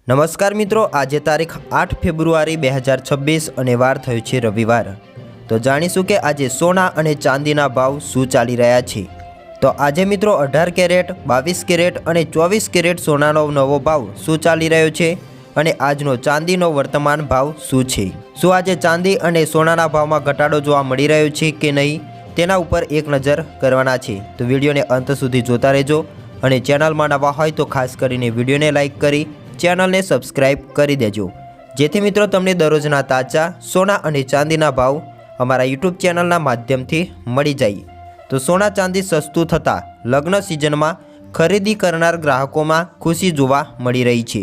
નમસ્કાર મિત્રો, આજે તારીખ 8 ફેબ્રુઆરી 2026 અને વાર થયો છે રવિવાર। તો જાણીશું કે આજે સોના અને ચાંદીના ભાવ શું ચાલી રહ્યા છે। તો આજે મિત્રો 18 કેરેટ, 22 કેરેટ અને 24 કેરેટ સોનાનો નવો ભાવ શું ચાલી રહ્યો છે અને આજનો ચાંદીનો વર્તમાન ભાવ શું છે। શું આજે ચાંદી અને સોનાના ભાવમાં ઘટાડો જોવા મળી રહ્યો છે કે નહીં, તેના ઉપર એક નજર કરવાના છે। તો વિડીયોને અંત સુધી જોતા રહેજો અને ચેનલમાં નવા હોય તો ખાસ કરીને વિડીયોને લાઇક કરી ચેનલને સબસ્ક્રાઇબ કરી દેજો, જેથી મિત્રો તમને દરરોજના તાજા સોના અને ચાંદીના ભાવ અમારા યુટ્યુબ ચેનલના માધ્યમથી મળી જાય। તો સોના ચાંદી સસ્તું થતાં લગ્ન સિઝનમાં ખરીદી કરનાર ગ્રાહકોમાં ખુશી જોવા મળી રહી છે,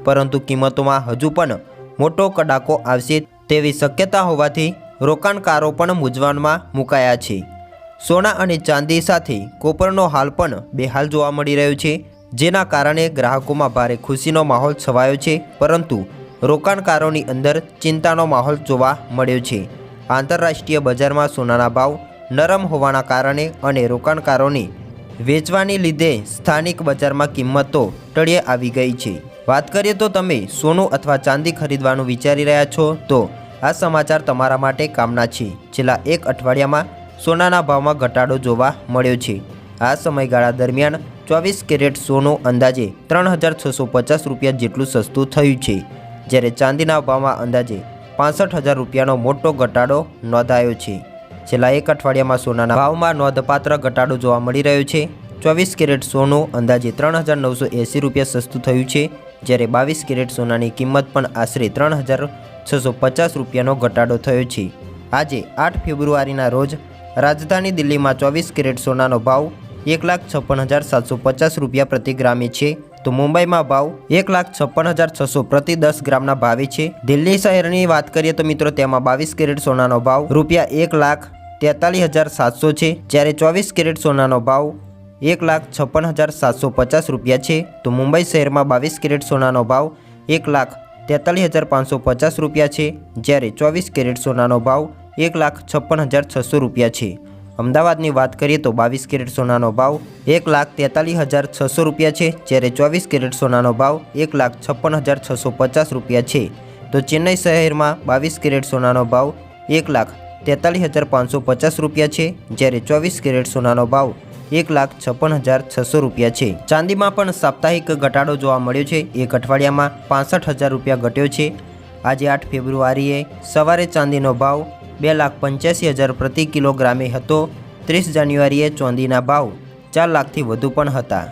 પરંતુ કિંમતોમાં હજુ પણ મોટો કડાકો આવશે તેવી શક્યતા હોવાથી રોકાણકારો પણ મૂંઝવણમાં મુકાયા છે। સોના અને ચાંદી સાથે કોપરનો હાલ પણ બેહાલ જોવા મળી રહ્યો છે, જેના કારણે ગ્રાહકોમાં ભારે ખુશીનો માહોલ છવાયો છે, પરંતુ રોકાણકારોની અંદર ચિંતાનો માહોલ જોવા મળ્યો છે। આંતરરાષ્ટ્રીય બજારમાં સોનાના ભાવ નરમ હોવાના કારણે અને રોકાણકારોની વેચવાને લીધે સ્થાનિક બજારમાં કિંમતો તળિયે આવી ગઈ છે। વાત કરીએ તો તમે સોનું અથવા ચાંદી ખરીદવાનું વિચારી રહ્યા છો તો આ સમાચાર તમારા માટે કામના છે। છેલ્લા એક અઠવાડિયામાં સોનાના ભાવમાં ઘટાડો જોવા મળ્યો છે। આ સમયગાળા દરમિયાન 24 કેરેટ સોનું અંદાજે 3650 રૂપિયા જેટલું સસ્તું થયું છે, જ્યારે ચાંદીના ભાવમાં અંદાજે 65,000 રૂપિયાનો મોટો ઘટાડો નોંધાયો છે। છેલ્લા એક અઠવાડિયામાં સોનાના ભાવમાં નોંધપાત્ર ઘટાડો જોવા મળી રહ્યો છે। 24 કેરેટ સોનું અંદાજે 3,980 રૂપિયા સસ્તું થયું છે, જ્યારે 22 કેરેટ સોનાની કિંમત પણ આશરે 3,650 રૂપિયાનો ઘટાડો થયો છે। આજે 8 ફેબ્રુઆરીના રોજ રાજધાની દિલ્હીમાં 24 કેરેટ સોનાનો ભાવ 1,56,750 રૂપિયા પ્રતિ ગ્રામે છે, તો મુંબઈમાં ભાવ 1,56,600 પ્રતિ 10 ગ્રામના ભાવે છે। દિલ્હી શહેરની વાત કરીએ તો મિત્રો તેમાં 22 કેરેટ સોનાનો ભાવ રૂપિયા 1,43,700 છે, જ્યારે 24 કેરેટ સોનાનો ભાવ 1,56,750 રૂપિયા છે, તો મુંબઈ શહેરમાં 22 કેરેટ સોનાનો ભાવ 1,43,550 રૂપિયા છે, જ્યારે 24 કેરેટ સોનાનો ભાવ 1,56,600 રૂપિયા છે। અમદાવાદની વાત કરીએ તો 22 કેરેટ સોનાનો ભાવ 1,43,600 રૂપિયા છે, જ્યારે 24 કેરેટ સોનાનો ભાવ 1,56,650 રૂપિયા છે। તો ચેન્નઈ શહેરમાં 22 કેરેટ સોનાનો ભાવ 1,43,550 રૂપિયા છે, જ્યારે 24 કેરેટ સોનાનો ભાવ 1,56,600 રૂપિયા છે। ચાંદીમાં પણ સાપ્તાહિક ઘટાડો જોવા મળ્યો છે। એક અઠવાડિયામાં 65,000 રૂપિયા ઘટ્યો છે। આજે 8 ફેબ્રુઆરીએ સવારે ચાંદીનો ભાવ 2,85,000 પ્રતિ કિલોગ્રામે હતો। 30 જાન્યુઆરીએ ચાંદીના ભાવ 4 લાખથી વધુ પણ હતા।